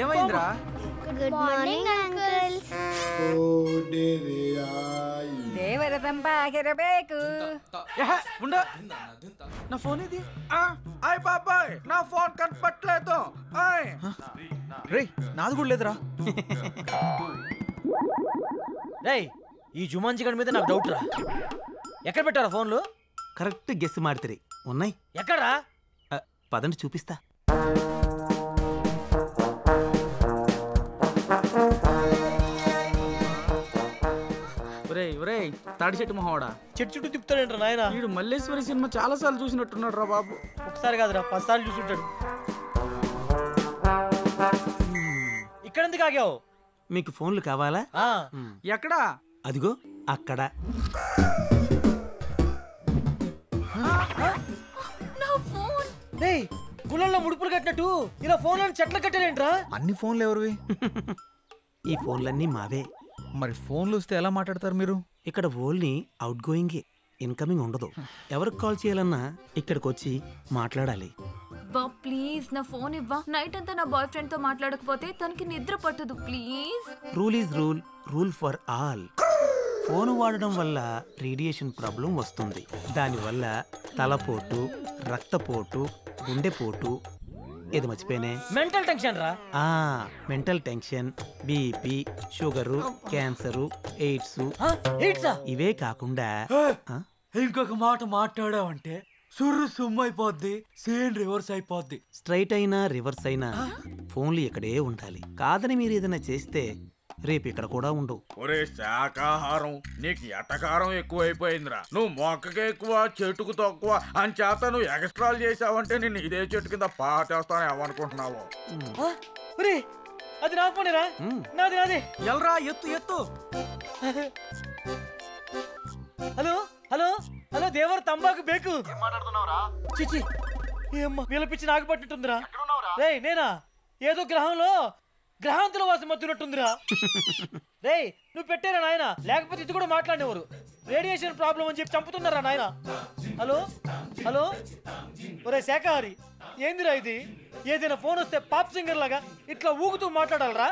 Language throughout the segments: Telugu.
ఏమైందిరా? Good morning uncles. ದೇವರ ತಂಪಾಗಿರಬೇಕು. నా ఫోన్ ఇది. ఆయ్ బాబాయ్, నా ఫోన్ కనపట్లేదు. రే నాది కూడా లేదురా. రేయ్, ఈ జుమాన్జీ గడి మీద నాకు డౌట్ రా. ఎక్కడ పెట్టారా ఫోన్లు? కరెక్ట్ గెస్ మాడితే ఉన్నాయి. ఎక్కడా? పదండి చూపిస్తా. తాడి చెట్టు మొహవాడా, చెట్టు చుట్టూ తిప్పుతాడేంట్రా నాయన? వీడు మల్లేశ్వరి సినిమా చాలా సార్లు చూసినట్టున్నాడు రా బాబు. ఒకసారి కాదురా 10 సార్లు చూసుంటాడు. ఇక్కడ ఎందుకు ఆగావు? మీకు ఫోన్లు కావాలా? ఎక్కడా? అదిగో అక్కడ. గుళ్ళల్లో ముడుపులు కట్టినట్టు ఇలా ఫోన్లను చెట్లు కట్టారేంట్రా? అన్ని ఫోన్లు ఎవరివి? ఈ ఫోన్లన్నీ మావే. మరి ఫోన్లు వస్తే ఎలా మాట్లాడతారు మీరు? ఇక్కడ ఓన్లీ అవుట్ గోయింగ్, ఇన్కమింగ్ ఉండదు. ఎవరికి కాల్ చేయాలన్నా ఇక్కడికి వచ్చి మాట్లాడాలి. ప్లీజ్ నా ఫోన్ ఇవ్వా. నైట్ అంతా నా బాయ్ ఫ్రెండ్ తో మాట్లాడకపోతే తనకి నిద్ర పట్టదు. Please. Rule is rule, rule for all. Phone వాడడం వల్ల రేడియేషన్ ప్రాబ్లం వస్తుంది. దానివల్ల తలపోటు, రక్తపోటు, గుండెపోటు, ఇది మర్చిపోయినే మెంటల్ టెన్షన్ రా. Mental tension, BP, sugar, cancer, AIDS. ఇవే కాకుండా ఇంకొక మాట మాట్లాడావంటే సుర్రు సుమ్ము అయిపోద్ది, సేన్ రివర్స్ అయిపోద్ది. స్ట్రైట్ అయినా రివర్స్ అయినా ఫోన్లు ఇక్కడే ఉండాలి. కాదని మీరు ఏదైనా చేస్తే రేపు ఇక్కడ కూడా ఉండవు. ఒరే శాకాహారం, నీకు ఎటకారం ఎక్కువైపోయిందిరా. నువ్వు మొక్కకి ఎక్కువ, చెట్టుకు తక్కువ అని చేత నువ్వు ఎక్స్ట్రాలు చేసావంటే నేను ఇదే చెట్టు కింద పాటేస్తాను ఏమనుకుంటున్నావు? అది నా ఫోనేరా? నాది నాది. ఎల్రా, ఎత్తు ఎత్తు. హలో హలో హలో, దేవర్ తంబాకు బేకు. చిచి, ఏమ్మా వీళ్ళపిచ్చి నాకు పట్టినట్టుందిరా. రే నేనా? ఏదో గ్రహంలో గ్రహాంతుల వాసం మత్తున్నట్టుందిరా. రే నువ్వు పెట్టారా నాయన, లేకపోతే ఇది కూడా మాట్లాడేవారు. రేడియేషన్ ప్రాబ్లం అని చెప్పి చంపుతున్నారా నాయన. హలో హలో, ఒరే శాఖాహారి, ఏందిరా ఇది? ఏదైనా ఫోన్ వస్తే పాప్ సింగర్ లాగా ఇట్లా ఊగుతూ మాట్లాడాలరా?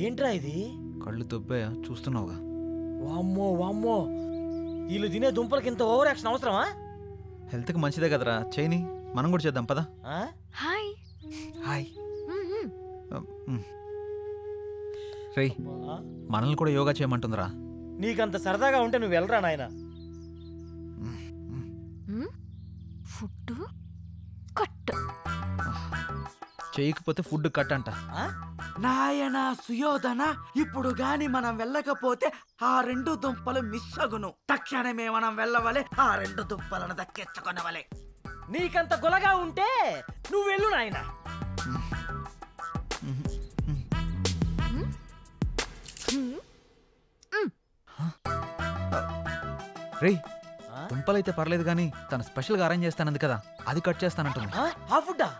ఏంట్రా ఇది? కళ్ళు దొబ్బాయా? చూస్తున్నావుగా. వామ్మో వామ్మో, వీళ్ళు తినే దుంపలకి ఇంత ఓవర్ యాక్షన్ అవసరమా? హెల్త్కి మంచిదే కదరా, చేయని. మనం కూడా చేద్దాం పదా. Hi hi. రే, మనల్ని కూడా యోగా చేయమంటుందిరా. నీకంత సరదాగా ఉంటే నువ్వు వెళ్ళరా నాయన. ఫుడ్ కట్ చేయకపోతే ఫుడ్ కట్ అంట. నాయన సుయోధన, ఇప్పుడు గాని మనం వెళ్ళకపోతే ఆ 2 దుంపలు మిస్ అగును. తక్షణమే మనం వెళ్ళవలే, ఆ 2 దుంపలను దక్కించుకొనవలే. నీకంత గొలగా ఉంటే నువ్వు వెళ్ళు నాయన. రే, దుంపలైతే పర్లేదు కానీ తను స్పెషల్ గా అరేంజ్ చేస్తానంది కదా, అది కట్ చేస్తానంటుంది. ఆ ఫుడ్డా?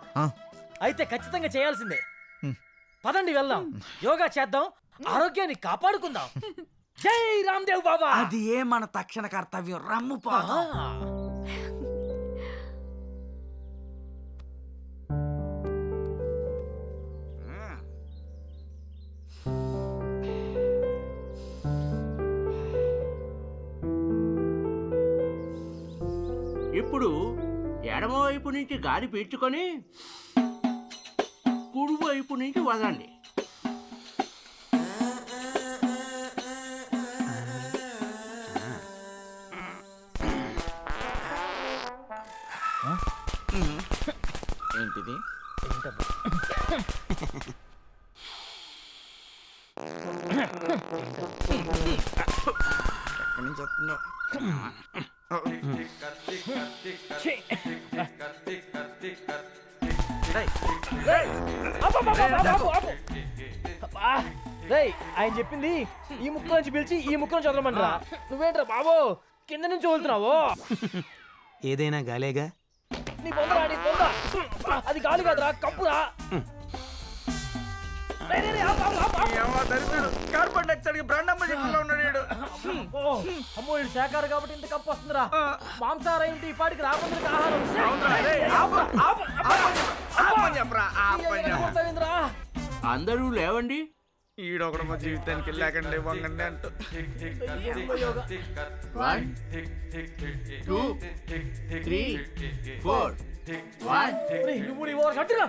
అయితే ఖచ్చితంగా చేయాల్సిందే. పదండి వెళ్దాం, యోగా చేద్దాం, ఆరోగ్యాన్ని కాపాడుకుందాం. జై రామ్దేవ్ బాబా. అది ఏ మన తక్షణ కర్తవ్యం. రమ్ము పోదాం. ఇప్పుడు ఎడమవైపు నుంచి గాలి పీల్చుకొని కుడివైపు నుంచి వదండి. ఏంటిది? ఎక్కడి నుంచి వస్తుందో. ఆయన చెప్పింది ఈ ముక్క నుంచి పిలిచి ఈ ముక్క నుంచి వదలమంటారా? నువ్వేంట్రా బాబు కింద నుంచి వదులుతున్నావు? ఏదైనా గాలేగా. నీ పొందరా నీ పొంద. అది గాలి కాదురా కప్పురా. కార్బన్ డైఆక్సైడ్ బ్రాండమ్మ చెట్టులో ఉన్నాడు. అమ్మో ఇది శాఖారు కాబట్టి ఇంత కప్పు వస్తుందిరా. మాంసాహారం ఏంటి ఈ పాటికి రాకుండా ఆహారం. అందరూ లేవండి. ఈడొకడు మా జీవితానికి లేకండి వంగండి అంటూ 1 2 3 4 1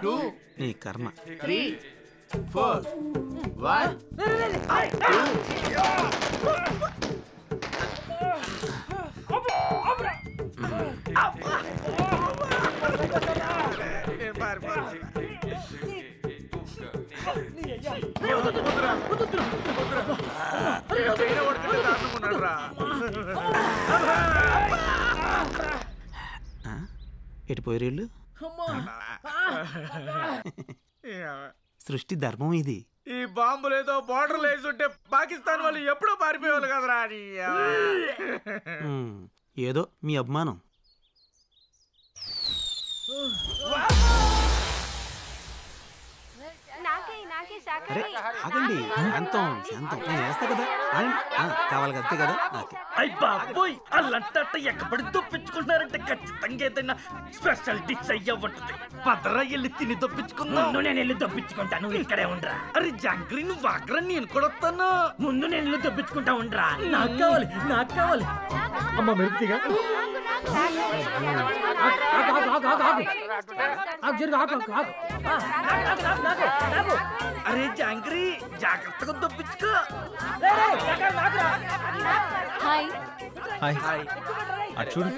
2 నీ కర్మ. 3 4 1 ఎటు పోయేళ్ళు? సృష్టి ధర్మం ఇది. ఈ బాంబులేదో బార్డర్లు వేసుంటే పాకిస్తాన్ వాళ్ళు ఎప్పుడో పారిపోయేవాళ్ళు కదరా. ఏదో మీ అభిమానం. అరే ఆగండి, శాంతం శాంతం. నేను వేస్తా కదా, కావాలి అంతే కదా. బాబోయ్ అల్లంట ఎక్కబడి దొప్పించుకుంటున్నారంటే ఖచ్చితంగా ఏదైనా స్పెషల్ డిష్ అయ్యా ఉంటుంది. పదరా వెళ్ళి తిని దొప్పించుకుందాం. నేను వెళ్ళి దొప్పించుకుంటాను, ఇక్కడే ఉండరా. అరే జాంగ్రీ నువ్వు ఆగ్రా, నేను కూడా వస్తాను. ముందు నేను వెళ్ళి దొప్పించుకుంటా ఉండరా. నాకు కావాలి నాకు కావాలి. అమ్మ మెరుపుగా అరే జాంగ్రీ జాగ్రత్తగా దొప్పించుకో. Hi hi hi. అటు చూడు.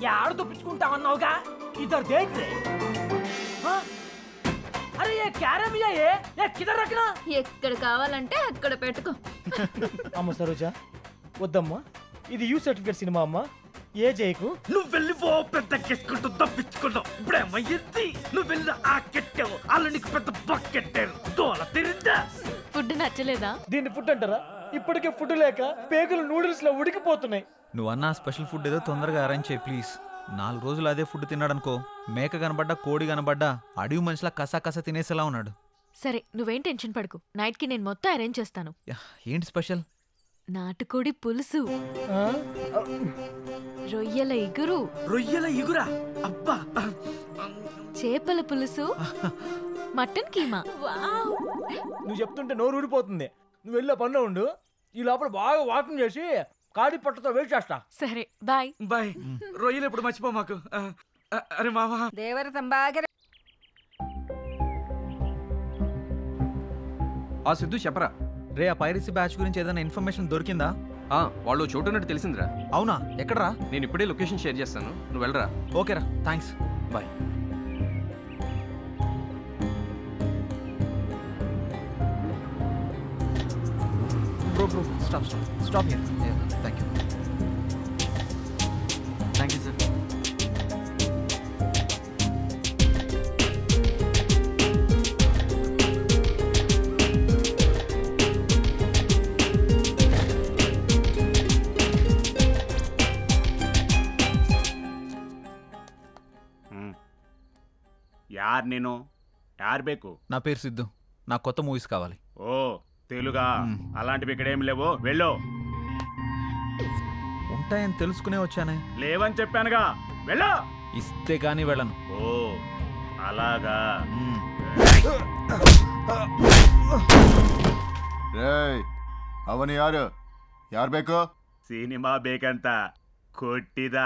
యాడ దొప్పించుకుంటా అన్నావుగా, ఇద్దరు దేక్. అరే ఏ క్యారమియా ఏ కిదర్ రఖనా. ఎక్కడ కావాలంటే అక్కడ పెట్టుకో. అమ్మ సరోజా వద్దమ్మా, ఇది యూ సర్టిఫికేట్ సినిమా అమ్మా. ఏ జైకు నువ్వు వెళ్ళి ఓ పెద్ద కెట్టుకుంటూ తప్పించుకున్నావు. ఇప్పుడేమయ్యింది? నువ్వు వెళ్ళి ఆ కెట్టావు, వాళ్ళు నీకు పెద్ద బకెట్టారు. దోల తిరిందా? ఫుడ్ నచ్చలేదా? దీన్ని ఫుడ్ అంటారా? ఇప్పటికే ఫుడ్ లేక పేగులు నూడిల్స్ లో ఉడికిపోతున్నాయి. నువ్వు అన్న స్పెషల్ ఫుడ్ ఏదో తొందరగా అరేంజ్ చేయి ప్లీజ్. 4 రోజులు అదే ఫుడ్ తిన్నాడనుకో, మేక కనబడ్డా కోడి కనబడ్డా అడవి మనిషిలా కసా కసా తినేసేలా ఉన్నాడు. సరే నువ్వేం టెన్షన్ పడకు, నైట్ కి నేను మొత్తం అరేంజ్ చేస్తాను. ఏంటి స్పెషల్? నాటుకోడి పులుసు, రొయ్యల ఇగురు. రొయ్యల ఇగురా? అబ్బా. చేపల పులుసు, మటన్ కీమా. నువ్వు చెప్తుంటే నోరు ఊడిపోతుంది. నువ్వు వెళ్ళే పనిలో ఉండు, ఈ లోపల బాగా వాకింగ్ చేసి కాడి పట్టతో వెయిట్ చేస్తా. సరే బాయ్ బాయ్. రొయ్యలు ఎప్పుడు మర్చిపో మాకు. అరే మావా దేవర సంభాగర. ఆ సిద్ధు చెప్పరా. రే ఆ పైరసీ బ్యాచ్ గురించి ఏదైనా ఇన్ఫర్మేషన్ దొరికిందా? వాళ్ళు చోటున్నట్టు తెలిసిందిరా. అవునా? ఎక్కడరా? నేను ఇప్పుడే లొకేషన్ షేర్ చేస్తాను, నువ్వు వెళ్ళరా. ఓకేరా, thanks, bye. Bro, stop here. Yeah, thank you. Thank you, sir. యార్ నేను యార్ బేకు. నా పేరు సిద్ధు, నాకు కొత్త మూవీస్ కావాలి. ఓ తెలుగా? అలాంటివి ఇక్కడేం లేవు, వెళ్ళు. ఉంటాయని తెలుసుకునే వచ్చానే. లేవని చెప్పానుగా, వెళ్ళు. ఇస్తే కానీ వెళ్ళను. ఓ అలాగా. ರೇಯ್ ಅವನು ಯಾರು? ಯಾರು ಬೇಕು? ಸಿನಿಮಾ ಬೇಕಂತ ಕೊಟ್ಟಿದ.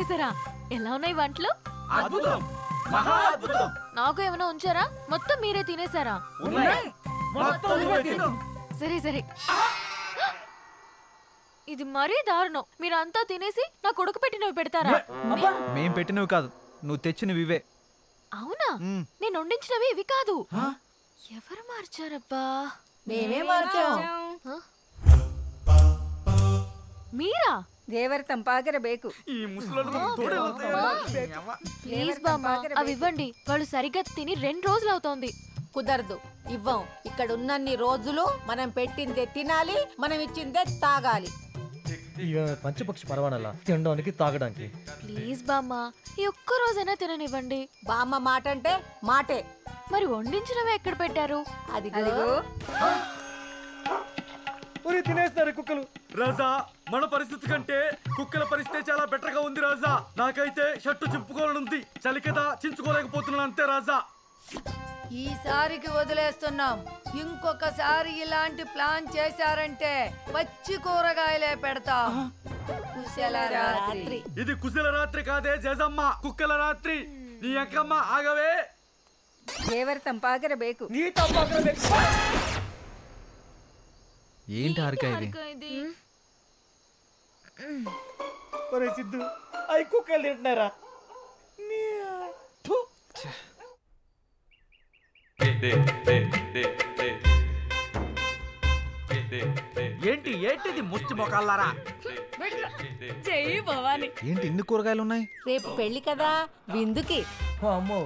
తినేసారా? ఎలా ఉన్నాయి వంటలు? అద్భుతం, మహా అద్భుతం. నాకు ఏమైనా ఉంచారా? మొత్తం మీరే తినేసారా? సరే సరే, ఇది మరీ దారుణం. మీరంతా తినేసి నా కొడుకు పెట్టినవి పెడతారా? మేం పెట్టినవి కాదు, నువ్వు తెచ్చినవి ఇవే. అవునా? నేను వండించినవి ఇవి కాదు. ఎవరు మార్చారబ్బా? మేమే మార్చాం. మీరా? దేవర తంపాకర బేకు. ప్లీజ్ బామ్మ, అవి ఇవ్వండి. వాళ్ళు సరిగ్గా తిని 2 రోజులు అవుతోంది. కుదరదు, ఇవ్వం. ఇక్కడ ఉన్నన్ని రోజులు మనం పెట్టిందే తినాలి, మనం ఇచ్చిందే తాగాలి. పంచపక్షి పరవాణాల తినడానికి తాగడానికి. ప్లీజ్ బామ్మ, ఈ ఒక్క రోజైనా తిననివ్వండి. బామ్మ మాట అంటే మాటే. మరి వండించినవి ఎక్కడ పెట్టారు? అదిగో. తినేస్తారు కుక్కలు. రాజా, మన పరిస్థితి కంటే కుక్కల పరిస్థితి చాలా బెటర్ గా ఉంది రాజా. నాకైతే షర్టు చింపుకోవాలనుంది, చలి కదా చించుకోలేకపోతున్నాను అంతే రాజా. ఈసారికి వదిలేస్తున్నాం. ఇంకొకసారి ఇలాంటి ప్లాన్ చేశారంటే పచ్చి కూరగాయలే పెడతాం. కుశల రాత్రి. ఇది కుశల రాత్రి కాదే జేజమ్మ, కుక్కల రాత్రి. నీ అక్కమ్మ ఆగవే. దేవర తంపాకర బేకు. ఏంటి హారిక ఇది? ఒరే సిద్ధు, అవి కుక్కలు తింటున్నారా? ఏంటి ఏంటిది ముచ్చి మొకాలారా? చెయ్యి భవాని. ఏంటి ఇన్ని కూరగాయలు ఉన్నాయి? రేపు పెళ్లి కదా, విందుకి. అమ్మో,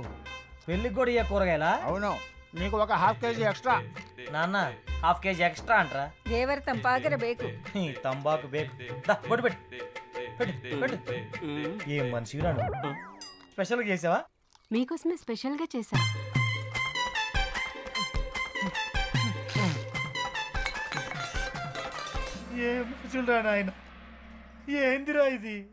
పెళ్లికి కూడా ఇయ్య కూరగాయలా? అవును, నీకు ఒక హాఫ్ కేజీ ఎక్స్ట్రా. నాన్న, హాఫ్ కేజీ ఎక్స్ట్రా అంటరా? దేవర తంపాకర బేకు. తంబాకు బేకు. బొట్టు పెట్టు. ఏం మనిషి రాను. స్పెషల్గా చేసావా? మీకోసమే స్పెషల్ గా చేశా. ఏం మనుషులు రా నాయన, ఏందిరా ఇది?